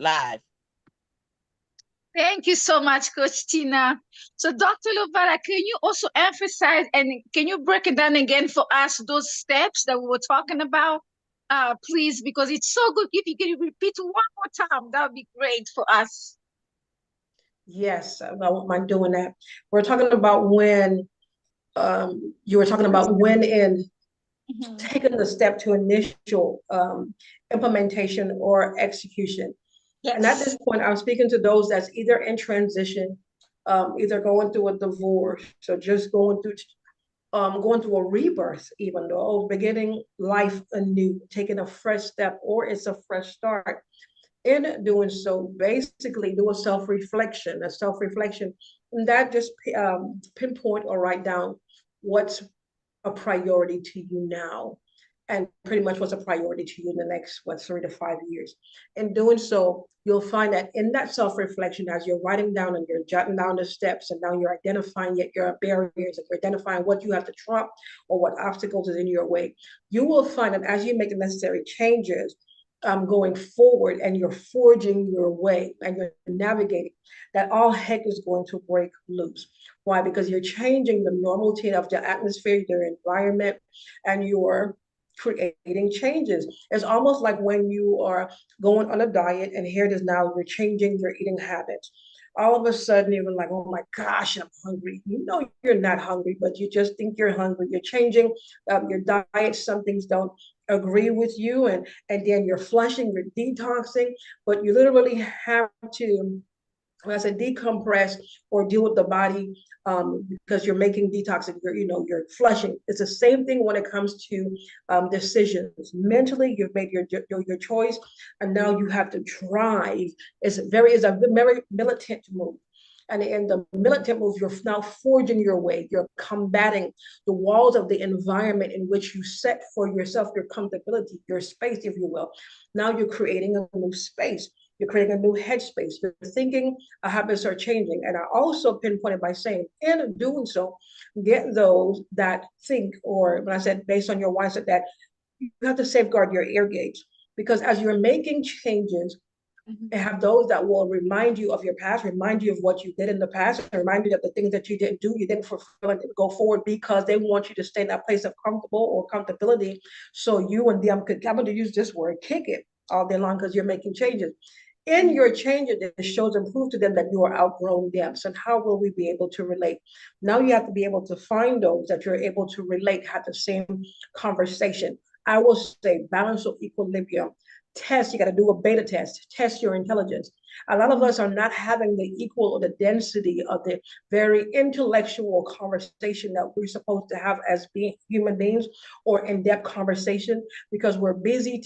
live. Thank you so much, Coach Tina. So, Dr. Lovella, can you also emphasize and can you break it down again for us, those steps that we were talking about? Please, because it's so good. If you can repeat one more time, that would be great for us. Yes, I won't mind doing that. We're talking about when you were talking about when in Mhm. taking the step to initial implementation or execution. And at Yes. this point, I'm speaking to those that's either in transition, either going through a divorce, so just going through a rebirth, even though beginning life anew, taking a fresh step, or it's a fresh start. In doing so, basically do a self-reflection, and that just pinpoint or write down what's a priority to you now, and pretty much what's a priority to you in the next 3 to 5 years. In doing so, you'll find that in that self-reflection, as you're writing down and you're jotting down the steps, and now you're identifying your barriers, and you're identifying what you have to trump or what obstacles is in your way, you will find that as you make the necessary changes, going forward, and you're forging your way and you're navigating, that all heck is going to break loose. Why? Because you're changing the normality of the atmosphere, your environment, and you're creating changes. It's almost like when you are going on a diet, and here it is now, you're changing your eating habits. All of a sudden, you're like, oh my gosh, I'm hungry. You know, you're not hungry, but you just think you're hungry. You're changing your diet. Some things don't agree with you, and then you're flushing, you're detoxing, but you literally have to, when I say decompress or deal with the body, because you're making detox, you're flushing. It's the same thing when it comes to decisions. Mentally, you've made your choice, and now you have to drive. It's a very militant move. And in the militant move, you're now forging your way. You're combating the walls of the environment in which you set for yourself, your comfortability, your space, if you will. Now you're creating a new space. You're creating a new headspace. You're thinking, habits are changing. And I also pinpointed by saying, in doing so, get those that think, or when I said based on your mindset, that you have to safeguard your ear gates. Because as you're making changes, Mhm. and have those that will remind you of your past, remind you of what you did in the past, and remind you of the things that you didn't do, you didn't fulfill, and go forward, because they want you to stay in that place of comfortable or comfortability. So you and them could, I'm going to use this word, kick it all day long, because you're making changes. In your changes, it shows and proves to them that you are outgrowing them. So how will we be able to relate? Now you have to be able to find those that you're able to relate, have the same conversation. I will say balance of equilibrium. Test, you got to do a beta test your intelligence. A lot of us are not having the equal or the density of the very intellectual conversation that we're supposed to have as being human beings, or in-depth conversation, because we're busy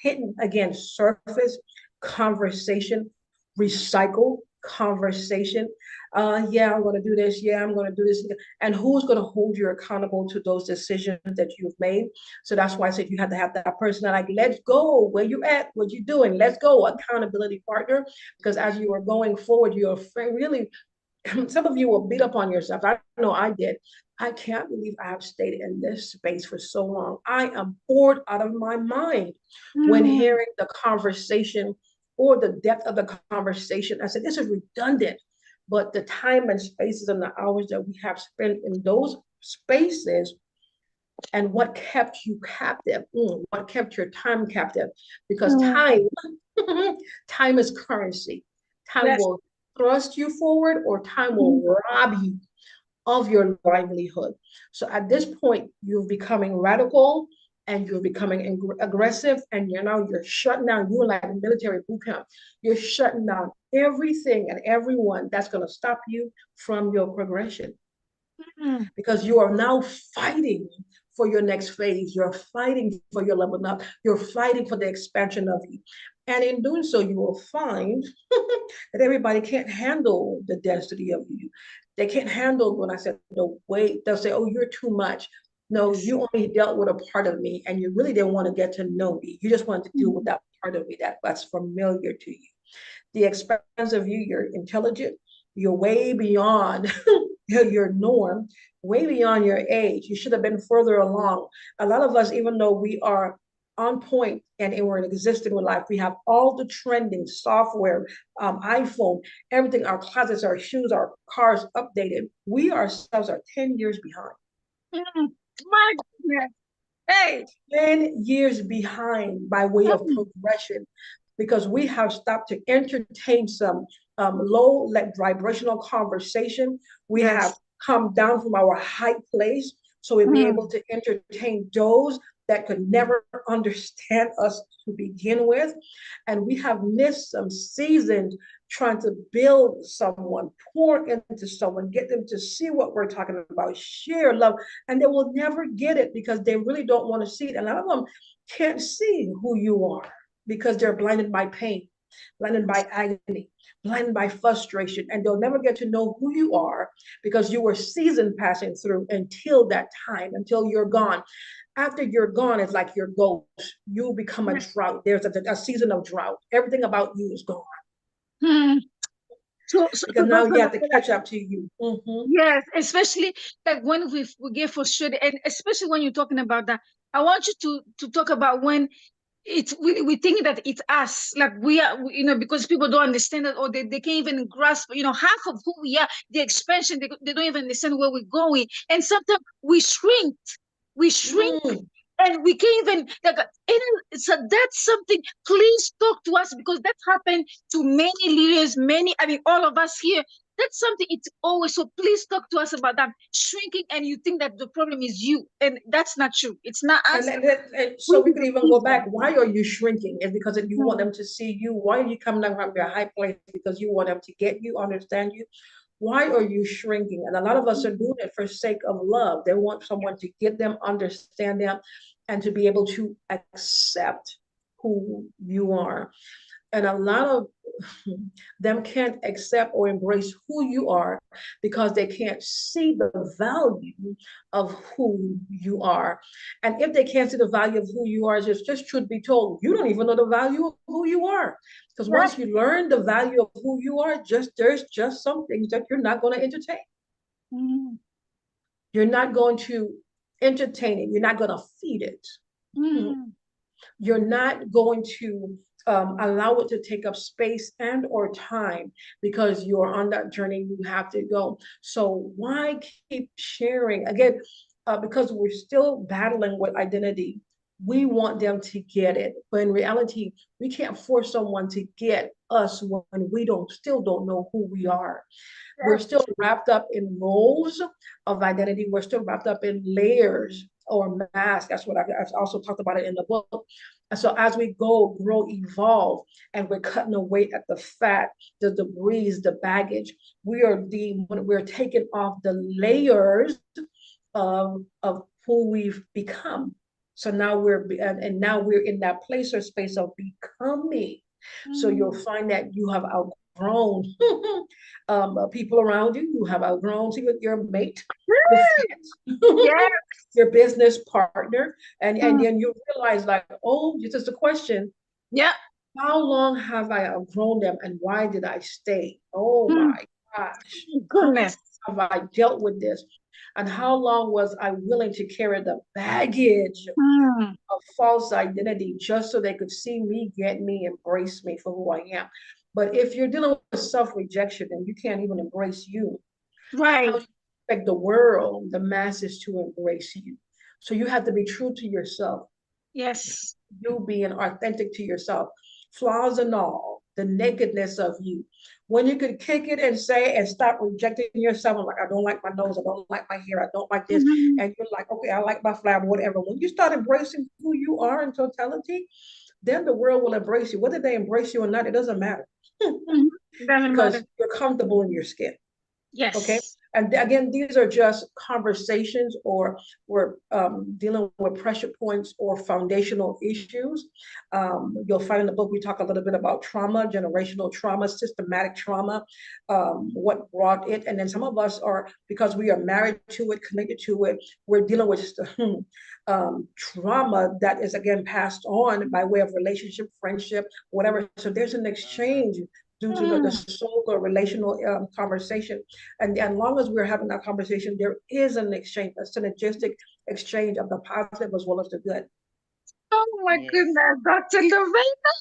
hitting again surface conversation, recycle conversation. Yeah, I'm going to do this. Yeah, I'm going to do this. And who's going to hold you accountable to those decisions that you've made? So that's why I said you have to have that person that, like, let's go. Where you at? What you doing? Let's go. Accountability partner. Because as you are going forward, you're really, some of you will beat up on yourself. I know I did. I can't believe I have stayed in this space for so long. I am bored out of my mind when Mm. hearing the conversation or the depth of the conversation. I said, this is redundant. But the time and spaces and the hours that we have spent in those spaces, and what kept you captive, what kept your time captive, because Mm. time is currency. Time Yes. will thrust you forward, or time Mhm. will rob you of your livelihood. So at this point, you're becoming radical, and you're becoming aggressive, and you're shutting down. You're like a military boot camp. You're shutting down everything and everyone that's going to stop you from your progression, Mm. because you are now fighting for your next phase. You're fighting for your level up. You're fighting for the expansion of you. And in doing so, you will find that everybody can't handle the density of you. They can't handle, when I said the weight, they'll say, oh, you're too much. No, Yes. you only dealt with a part of me, and you really didn't want to get to know me. You just wanted to deal with Mm. that part of me that's familiar to you. The expanse of you, you're intelligent, you're way beyond your norm, way beyond your age. You should have been further along. A lot of us, even though we are on point and we're in existing with life. We have all the trending software, iPhone, everything, our closets, our shoes, our cars updated. We ourselves are 10 years behind. My goodness. Hey. 10 years behind by way of Mm. progression because we have stopped to entertain some low vibrational conversation. We have Yes. come down from our high place so we'll be able Mm. to entertain those that could never understand us to begin with. And we have missed some seasons trying to build someone, pour into someone, get them to see what we're talking about, share love, and they will never get it because they really don't want to see it. And a lot of them can't see who you are because they're blinded by pain, blinded by agony, blinded by frustration, and they'll never get to know who you are because you were seasoned passing through until that time, until you're gone. After you're gone, it's like your ghost. You become a Yes. drought. There's a season of drought. Everything about you is gone Hmm. So because now Dr. you have to Lovella, catch up to you. Mm-hmm. yes, especially like when we get frustrated, and especially when you're talking about that, I want you to talk about when we think that it's us, like we are, because people don't understand it, or they can't even grasp, half of who we are, the expansion. They don't even understand where we're going, and sometimes we shrink Mm. and we can't even like so that's something. Please talk to us because that happened to many leaders, many, I mean, all of us here. That's something, it's always, so please talk to us about that shrinking, and you think that the problem is you, and that's not true. It's not And, us. and, and so We we are could the even go people. back. Why are you shrinking? It's because you want Mm. them to see you. Why are you coming down from your high place? Because you want them to get you, understand you. Why are you shrinking? And a lot of us are doing it for sake of love. They want someone to get them, understand them, and to be able to accept who you are. And a lot of them can't accept or embrace who you are because they can't see the value of who you are. And if they can't see the value of who you are, just truth be told, you don't even know the value of who you are. Because Yes. once you learn the value of who you are, there's just some things that you're not going to entertain. Mm. You're not going to entertain it. You're not going to feed it. Mm. You're not going to allow it to take up space and or time because you're on that journey. You have to go. So why keep sharing again? Because we're still battling with identity. We want them to get it, but in reality, we can't force someone to get us when we don't know who we are. We're Yes. still wrapped up in roles of identity. We're still wrapped up in layers or masks. That's what I've also talked about it in the book. And so as we go, grow, evolve, and we're cutting away at the fat, the debris, the baggage, we're taking off the layers of who we've become. So now now we're in that place or space of becoming. So you'll Mm. find that you have outgrown people around you. You have outgrown even your mate, your friends, Yes. your business partner, and Mm. then you realize like, oh, this is the question: Yeah. how long have I outgrown them, and why did I stay? Oh Mm. my gosh, how long Goodness. have I dealt with this, and how long was I willing to carry the baggage Mm. of false identity just so they could see me, get me, embrace me for who I am? But if you're dealing with self rejection and you can't even embrace you, how Right. do you expect the world, the masses, to embrace you? So you have to be true to yourself, Yes. you being authentic to yourself, flaws and all, the nakedness of you. When you could kick it and say and stop rejecting yourself, I'm like, I don't like my nose, I don't like my hair, I don't like this. Mhm. And you're like, okay, I like my flower, whatever. When you start embracing who you are in totality, then the world will embrace you. Whether they embrace you or not, it doesn't matter Mhm. Doesn't matter. because you're comfortable in your skin. Okay. Yes. And again, these are just conversations or we're dealing with pressure points or foundational issues. You'll find in the book, we talk a little bit about trauma, generational trauma, systematic trauma, what brought it. And then some of us are, because we are married to it, connected to it, we're dealing with trauma that is again passed on by way of relationship, friendship, whatever. So there's an exchange due to the Mm. soul or relational conversation. And as long as we're having that conversation, there is an exchange, a synergistic exchange of the positive as well as the good. Oh my Yes. goodness, Dr. Lovella.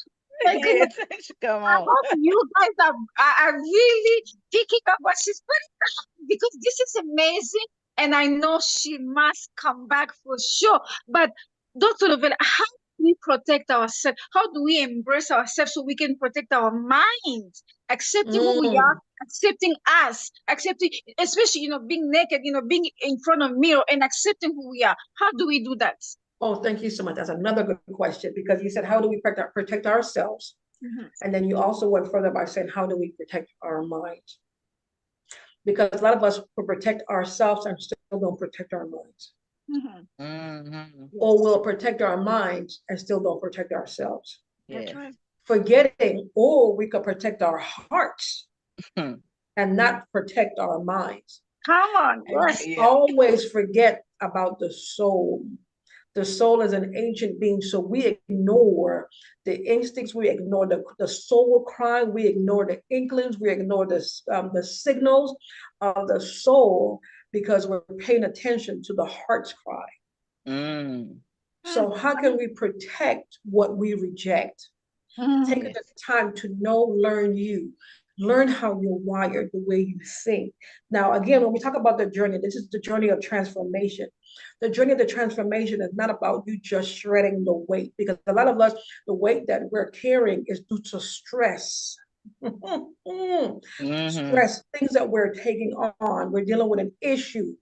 My goodness. Yes. Come I on. hope you guys are really picking up what she's putting down because this is amazing. And I know she must come back for sure. But Dr. Lovella, how do we protect ourselves? How do we embrace ourselves so we can protect our minds? Accepting who we are, Mm. accepting us, accepting, especially, being naked, being in front of mirror and accepting who we are. How do we do that? Oh, thank you so much. That's another good question because you said, how do we protect ourselves? Mhm, And then you also went further by saying, how do we protect our minds? Because a lot of us will protect ourselves and still don't protect our minds. mhm. Mm-hmm. Or Yes, we'll protect our minds and still don't protect ourselves. that's Yes. right. Forgetting, or we could protect our hearts Hmm. and not protect our minds. Come on. And we Yes. Yeah. always forget about the soul. The soul is an ancient being, so we ignore the instincts, we ignore the soul cry, we ignore the inklings, we ignore the signals of the soul because we're paying attention to the heart's cry. Mm. So, how can we protect what we reject? Mhm, Taking the Yes. time to know, learn you, learn how you're wired, the way you think. Now, again, when we talk about the journey, this is the journey of transformation. The journey of the transformation is not about you just shredding the weight, because a lot of us, the weight that we're carrying is due to stress. Mm-hmm. Stress, things that we're taking on. We're dealing with an issue,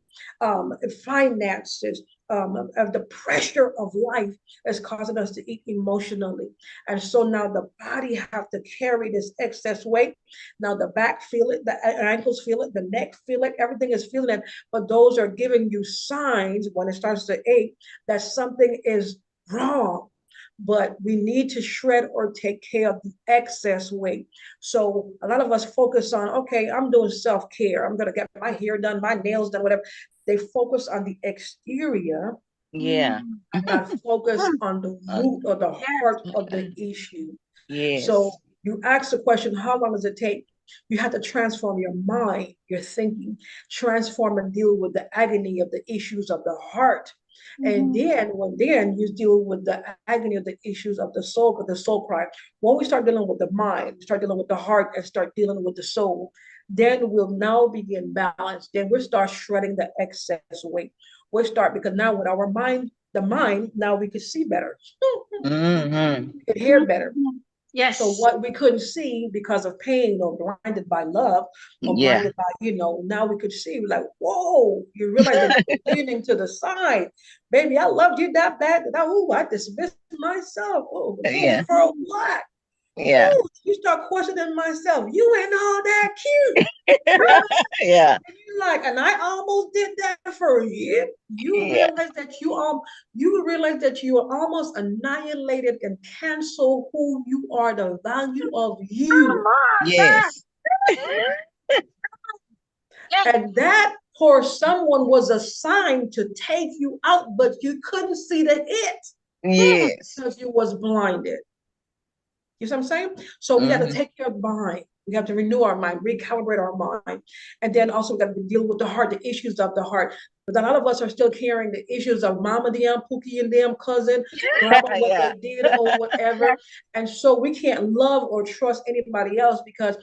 finances, the pressure of life is causing us to eat emotionally. And so now the body have to carry this excess weight. Now the back feel it, the ankles feel it, the neck feel it, everything is feeling it. But those are giving you signs when it starts to ache that something is wrong. But we need to shred or take care of the excess weight. So a lot of us focus on, okay, I'm doing self-care. I'm gonna get my hair done, my nails done, whatever. They focus on the exterior Yeah. mhm. and not focus Mm, on the Uh, root or the yes. heart of the issue. So yes. you ask the question, how long does it take? You have to transform your mind, your thinking, transform and deal with the agony of the issues of the heart. And Mhm. then you deal with the agony of the issues of the soul cry. When we start dealing with the mind, we start dealing with the heart and start dealing with the soul, then we'll now be in balance. Then we'll start shredding the excess weight. We'll start because now with our mind, the mind, now we can see better. Mm-hmm. We can hear better. Mhm. So Yes. what we couldn't see because of pain or blinded by love or Yeah. blinded by, now we could see like, whoa, you realize that you're leaning to the side. Baby, I loved you that bad that I dismissed myself. Oh, Yeah. for what? Yeah. You start questioning myself. You ain't all that cute. Yeah. And you're like, and I almost did that for you. Yeah. You realize that you are almost annihilated and cancel who you are, the value of Come you. on. Yes. Yes. And that for someone was assigned to take you out, but you couldn't see the hit Mm, Yes. because you was blinded. You see what I'm saying? So we got to Mm-hmm. take care of mind. We have to renew our mind, recalibrate our mind. And then also we got to deal with the heart, the issues of the heart. But a lot of us are still carrying the issues of mama them, Pookie and them, cousin, grandma, what Yeah. they did or whatever. yes. And so we can't love or trust anybody else because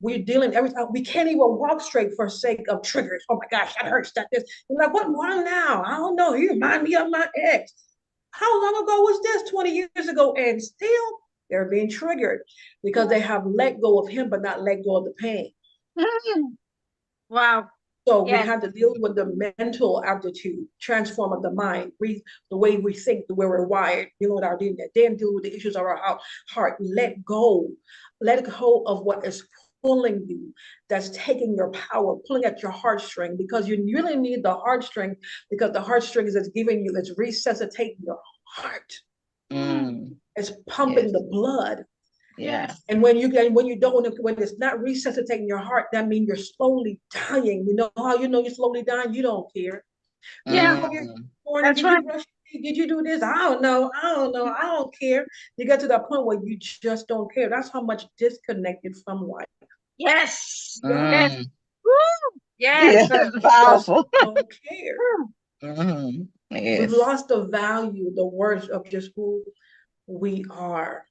we're dealing every time. We can't even walk straight for sake of triggers. Oh my gosh, that hurts, that this. You're like, what now? I don't know. You remind me of my ex. How long ago was this? 20 years ago. And still they're being triggered because they have let go of him, but not let go of the pain. Mm, wow. So we Yes. have to deal with the mental aptitude, transform of the mind, the way we think, the way we're wired, deal with our DNA, then deal with the issues of our heart. Let go of what is pulling you, that's taking your power, pulling at your heartstring, because you really need the heartstring, because the heartstrings is giving you, it's resuscitating your heart. Mm, Mm. It's Yes. pumping the blood. Yeah. yes. And when you don't, when it's not resuscitating your heart, that means you're slowly dying. You know how you know you're slowly dying? You don't care. Did you Yeah. go get Mm. morning? That's Did right. you brush your teeth? Did you do this? I don't know. I don't know. I don't care. You get to that point where you just don't care. That's how much disconnected from life Yes. you are. Yes. Mm. Woo. Yes. Yeah. Because you just Powerful. don't care. Mm, Mm-hmm. We've Yes. lost the value, the worth of just who we are.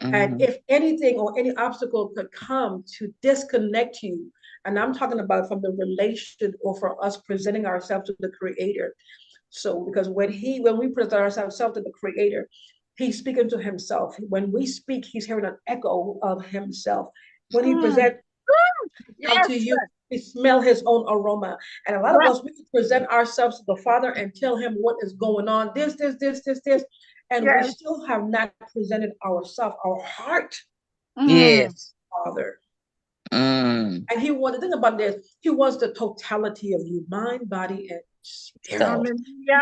And if anything or any obstacle could come to disconnect you, and I'm talking about from the relation or for us presenting ourselves to the Creator. So, because when we present ourselves to the Creator, He's speaking to Himself. When we speak, He's hearing an echo of Himself. When He Mm. presents Himself to Yes. you, He smell His own aroma. And a lot of Right. us, we can present ourselves to the Father and tell Him what is going on. This, and we Yes. still have not presented ourselves, our heart, Mm. Yes. Father. Mm. And the thing about this, He wants the totality of you, mind, body, and spirit. So. He Hallelujah.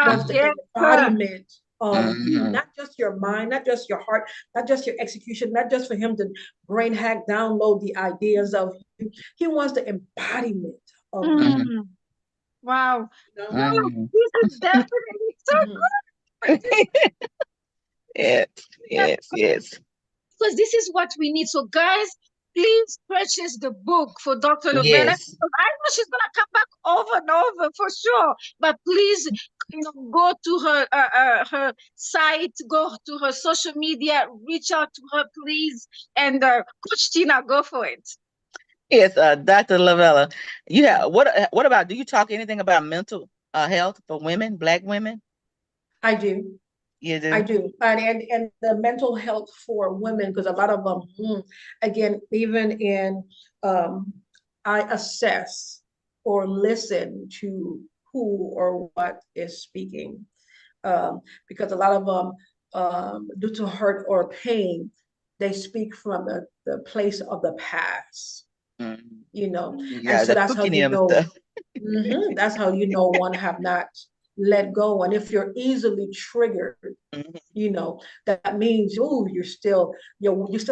wants Mm-hmm. the Yes, sir. embodiment of you, not just your mind, not just your heart, not just your execution, not just for Him to brain hack, download the ideas of you. He wants the embodiment of you. Mm-hmm. Mm. Wow. You know? Wow. Mm-hmm. This is definitely so Mhm. good. Yes. Yes. Yes. Because this is what we need. So, guys, please purchase the book for Dr. Lovella. Yes. Because I know she's gonna come back over and over for sure. But please, go to her site, go to her social media, reach out to her, please. And Coach Tina, go for it. Yes. Dr. Lovella, you have what about? Do you talk anything about mental health for women, Black women? I do. You I do. do. And the mental health for women, because a lot of them, again, even in, um, I assess or listen to who or what is speaking. Because a lot of them, due to hurt or pain, they speak from the place of the past, Mm. you know. Mm. And Yeah, so the that's how cooking you and know, stuff. that's how you know one have not let go. And if you're easily triggered, Mhm. that means, oh, you still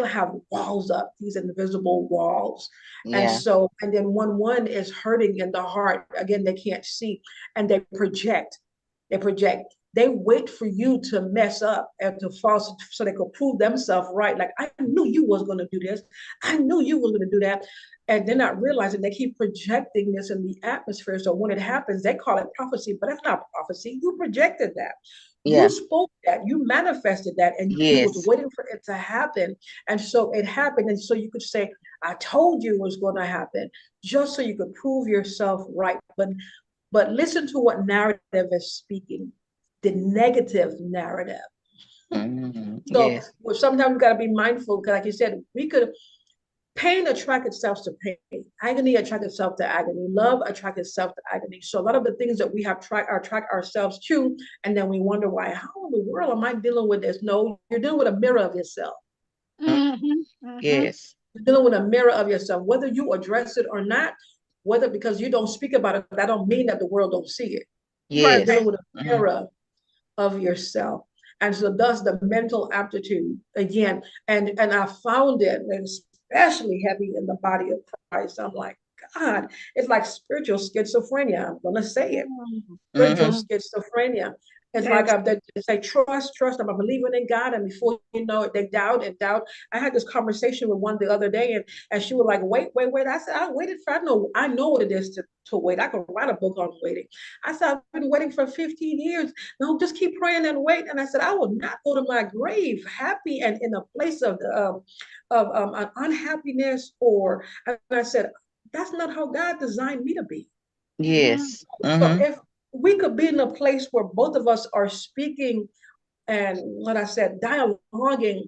have walls up, these invisible walls. And Yeah. so, and then one is hurting in the heart, again, they can't see, and they wait for you to mess up and to fall so they could prove themselves right. Like, I knew you was going to do this, I knew you was going to do that. And they're not realizing they keep projecting this in the atmosphere. So when it happens, they call it prophecy, but that's not prophecy. You projected that. You Yeah. spoke that, you manifested that, and you was Yes. waiting for it to happen. And so it happened. And so you could say, I told you it was going to happen, just so you could prove yourself right. But listen to what narrative is speaking, the negative narrative. So Yes. well, sometimes we got to be mindful because, like you said, we could pain attract itself to pain. Agony attract itself to agony. Love attract itself to agony. So a lot of the things that we have attract ourselves to, and then we wonder why. How in the world am I dealing with this? No, you're dealing with a mirror of yourself. Mm. Mm-hmm. Mm-hmm. Yes. You're dealing with a mirror of yourself, whether you address it or not. Whether because you don't speak about it, that don't mean that the world don't see it. You're Right. Yes. dealing with a Hmm. mirror of yourself. And so thus the mental aptitude again, and I found it especially heavy in the body of Christ. I'm like, God, it's like spiritual schizophrenia. I'm gonna say it. Spiritual Hmm. Mm-hmm. schizophrenia. It's like Yes. they say, trust. I'm believing in God, and before you know it, they doubt and doubt. I had this conversation with one the other day, and she was like, wait. I said, I waited for. I know what it is to wait. I can write a book on waiting. I said, I've been waiting for 15 years. No, just keep praying and wait. And I said, I will not go to my grave happy and in a place of an unhappiness, or. And I said, that's not how God designed me to be. Mm-hmm. Yes. So Hmm. if we could be in a place where both of us are speaking and what I said, dialoguing,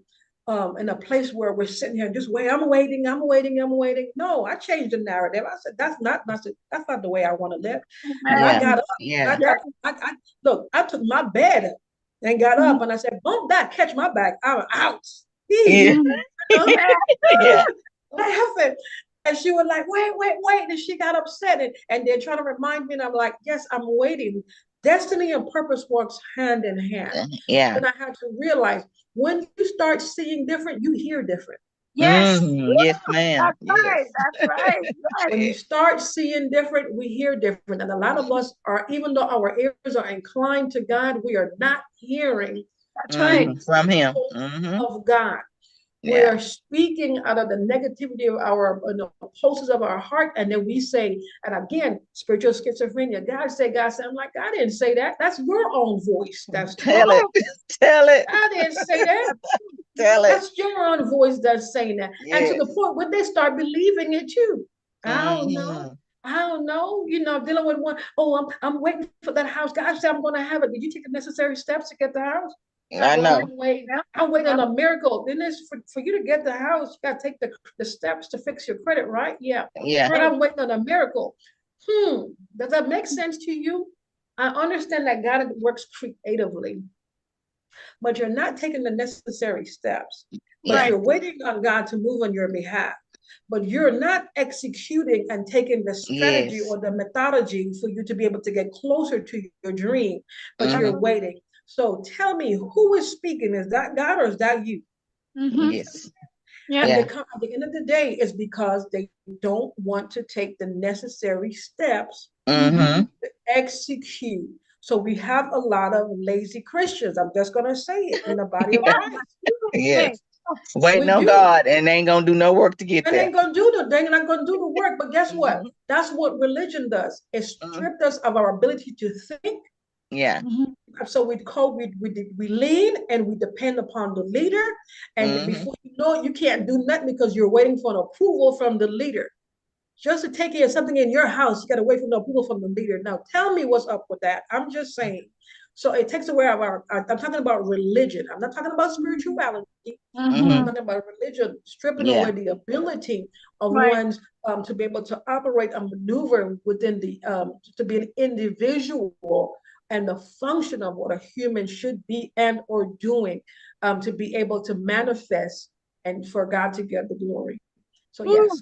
in a place where we're sitting here just wait, I'm waiting. No, I changed the narrative. I said that's not the way I want to live. And I Yeah. Amen. got up and Yeah. I look, I took my bed and got Mm-hmm. up and I said, bump that, catch my back. I'm out. Yeah. You Mm-hmm. know? Yeah. Yeah. Laughing. And she was like, wait. And she got upset and they're trying to remind me. And I'm like, yes, I'm waiting. Destiny and purpose works hand in hand. Yeah. Then I had to realize when you start seeing different, you hear different. Yes. Yes, ma'am. That's right. Yes. That's right. Yes. When you Yes. start seeing different, we hear different. And a lot of us are, even though our ears are inclined to God, we are not hearing That's right. the From him. voice of God. We Yeah. are speaking out of the negativity of our pulses of our heart, and then we say, and again, spiritual schizophrenia. God said, I'm like, I didn't say that. That's your own voice. That's Tell it. Tell it. I didn't say that. Tell it. That's your own voice that's saying that. And to Yes. the point where they start believing it too. I don't know. Mhm. I don't know. Dealing with one. Oh, I'm waiting for that house. God said I'm going to have it. Did you take the necessary steps to get the house? I Well, know. I'm waiting on a miracle. Then it's for you to get the house, you got to take the steps to fix your credit, right? Yeah. Yeah. But I'm waiting on a miracle. Does that make sense to you? I understand that God works creatively, but you're not taking the necessary steps. But Yeah. you're waiting on God to move on your behalf. But you're not executing and taking the strategy Yes. or the methodology for you to be able to get closer to your dream, but you're Mhm. waiting. So tell me, who is speaking? Is that God or is that you? Yes. Yeah. And Yeah. at the end of the day, it's because they don't want to take the necessary steps Mhm. to execute. So we have a lot of lazy Christians. I'm just going to say it in the body of Christ. Yes. We Waiting on do. God and they ain't gonna do no work to get And there. they're not gonna do the work. But guess what? Mhm. That's what religion does. It Mhm. stripped us of our ability to think. Yeah. So we lean and we depend upon the leader. And Mhm. before you know it, you can't do nothing because you're waiting for an approval from the leader. Just to take care of something in your house, you got to wait for the approval from the leader. Now, tell me what's up with that. I'm just saying. So it takes away our. I'm talking about religion. I'm not talking about spirituality. I'm Mhm. talking about religion, stripping away Yeah. the ability of Right. one's to be able to operate and maneuver within to be an individual and the function of what a human should be and or doing to be able to manifest and for God to get the glory. So yes.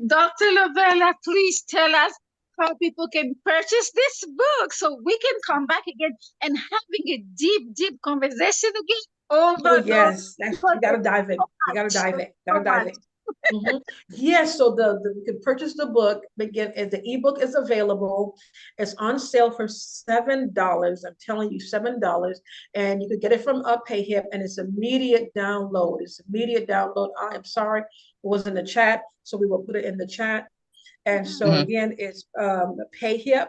Dr. Lovella, please tell us how people can purchase this book so we can come back again and having a deep, deep conversation again Oh over those. yes, you Because got to there's dive in. so You got to much. dive There's in. Got so to dive much. in. Yes, so you can purchase the book. Again, the ebook is available. It's on sale for $7. I'm telling you, $7, and you can get it from PayHip, and it's immediate download. It's immediate download. I am sorry, it was in the chat, so we will put it in the chat. And so Mhm. again, it's PayHip,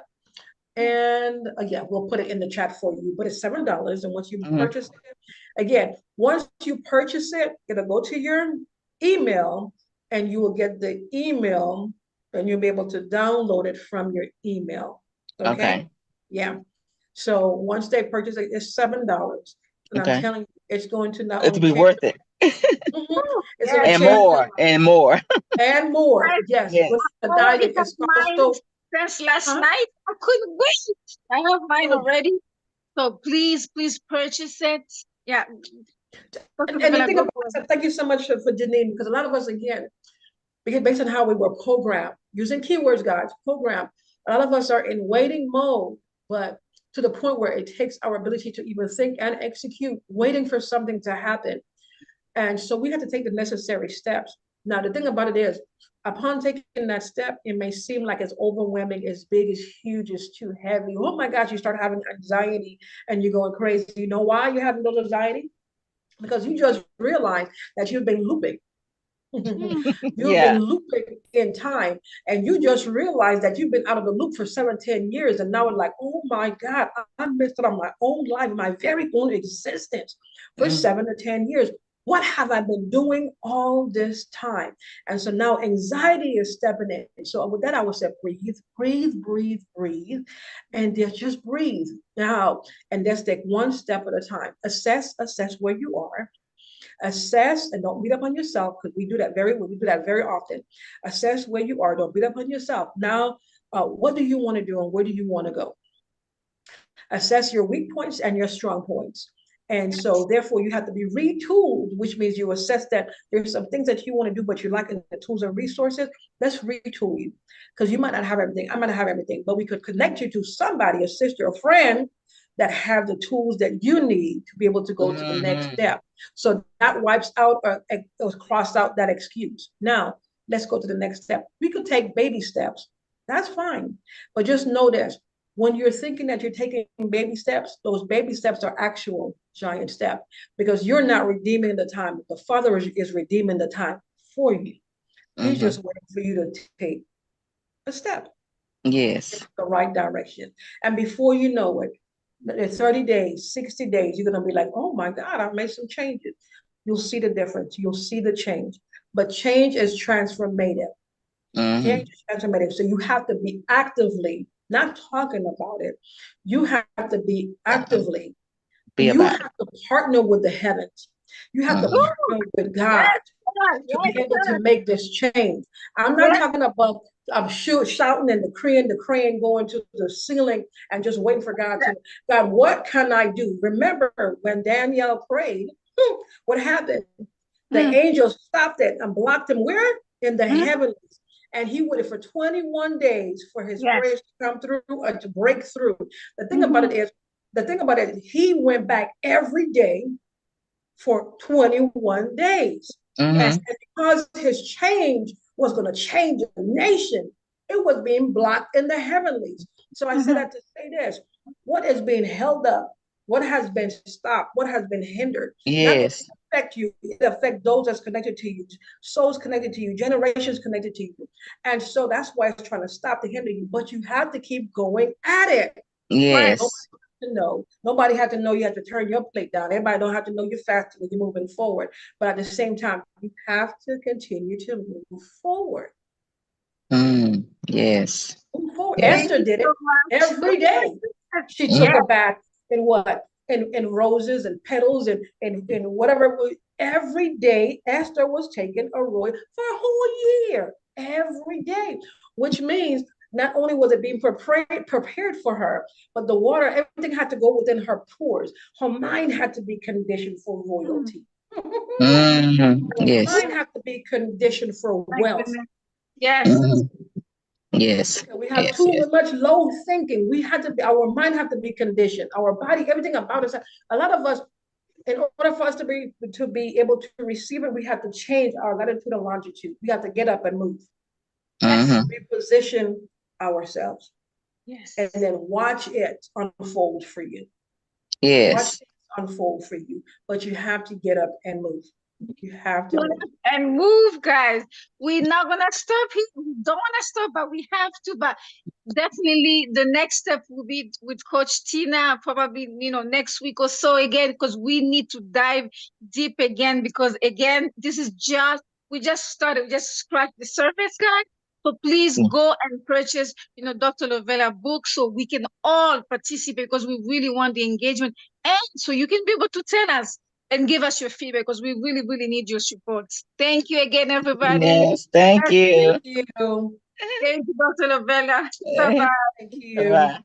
and yeah, we'll put it in the chat for you. But it's $7, and once you Mhm. purchase it, again, once you purchase it, it'll go to your email, and you will get the email, and you'll be able to download it from your email. Okay, Okay. yeah. So once they purchase it, it's $7, and I'm Okay. telling you, it's going to not It'll only be change. worth it. It's going to Yes, And yes. change your more. life And more. and more. I Yes, with Yes. the already diet, have it's mine also. since last Huh? night. I couldn't wait. I have mine Oh, already. So please, please purchase it. Yeah. Dr. and the Lovella, thing go about for it. it, thank you so much for Janine, because a lot of us, again, because based on how we were programmed, using keywords, guys, programmed, a lot of us are in waiting mode, but to the point where it takes our ability to even think and execute, waiting for something to happen. And so we have to take the necessary steps. Now, the thing about it is, upon taking that step, it may seem like it's overwhelming, it's big, it's huge, it's too heavy. Oh my gosh, you start having anxiety and you're going crazy. You know why you're having those anxiety? Because you just realized that you've been looping. You've been Yeah. looping in time, and you just realize that you've been out of the loop for 7, 10 years, and now it's like, oh my God, I missed it on my own life, my very own existence for Mhm. 7 to 10 years. What have I been doing all this time? And so now anxiety is stepping in. So with that, I would say breathe, breathe, breathe, breathe, and just breathe now. And let's take one step at a time. Assess where you are. Assess and don't beat up on yourself, because we do that very often. Assess where you are. Don't beat up on yourself. Now, what do you want to do and where do you want to go? Assess your weak points and your strong points. And so, therefore, you have to be retooled, which means you assess that there's some things that you want to do, but you lack in the tools and resources. Let's retool you, because you might not have everything. I might not have everything, but we could connect you to somebody, a sister, a friend that have the tools that you need to be able to go to the next Mhm. step. So that wipes out or cross out that excuse. Now, let's go to the next step. We could take baby steps. That's fine. But just know this. When you're thinking that you're taking baby steps, those baby steps are actual giant steps because you're not redeeming the time. The Father is redeeming the time for you. He's just waiting for you to take a step. Yes. In the right direction. And before you know it, in 30 days, 60 days, you're going to be like, oh my God, I've made some changes. You'll see the difference. You'll see the change. But change is transformative. Change is transformative. So you have to be actively, not talking about it. You have to be actively. You have to partner with the heavens. You have to partner with God to be able to make this change. I'm not talking about shouting and decreeing, going to the ceiling and just waiting for God to, God, what can I do? Remember when Danielle prayed, what happened? The angels stopped it and blocked him where? In the heavens. And he waited for 21 days for his prayers to come through or to break through. The thing about it, he went back every day for 21 days. And because his change was going to change the nation, it was being blocked in the heavenlies. So I said that to say this: what is being held up? What has been stopped? What has been hindered? Yes. Not affect you, it affects those that's connected to you, souls connected to you, generations connected to you. And so that's why it's trying to stop to hinder you. But you have to keep going at it. Yes. Nobody had to know you had to turn your plate down. Everybody don't have to know you're fasting and you're moving forward. But at the same time, you have to continue to move forward. Yes. Move forward. Esther did it every day. She took a bath in what? In roses and petals and whatever. Every day, Esther was taking a royal for a whole year. Every day. Which means not only was it being prepared for her, but the water, everything had to go within her pores. Her mind had to be conditioned for royalty. Her mind had to be conditioned for wealth. Yes. Yes. We have too much low thinking. Our mind have to be conditioned. Our body, everything about us. A lot of us, in order for us to be able to receive it, we have to change our latitude and longitude. We have to get up and move. Reposition ourselves. Yes. And then watch it unfold for you. Yes. Watch it unfold for you. But you have to get up and move. You have to move. And move, guys. We're not gonna stop here. We don't want to stop, but we have to. But definitely the next step will be with Coach Tina, probably next week or so again, because we need to dive deep again, because again, this is we just started, we just scratched the surface, guys. So please go and purchase, Dr. Lovella book so we can all participate, because we really want the engagement. And so you can be able to tell us and give us your feedback, because we really, really need your support. Thank you again, everybody. Yes, thank you. Thank you. Thank you, Dr. Lovella. Bye-bye. Thank you. Bye-bye.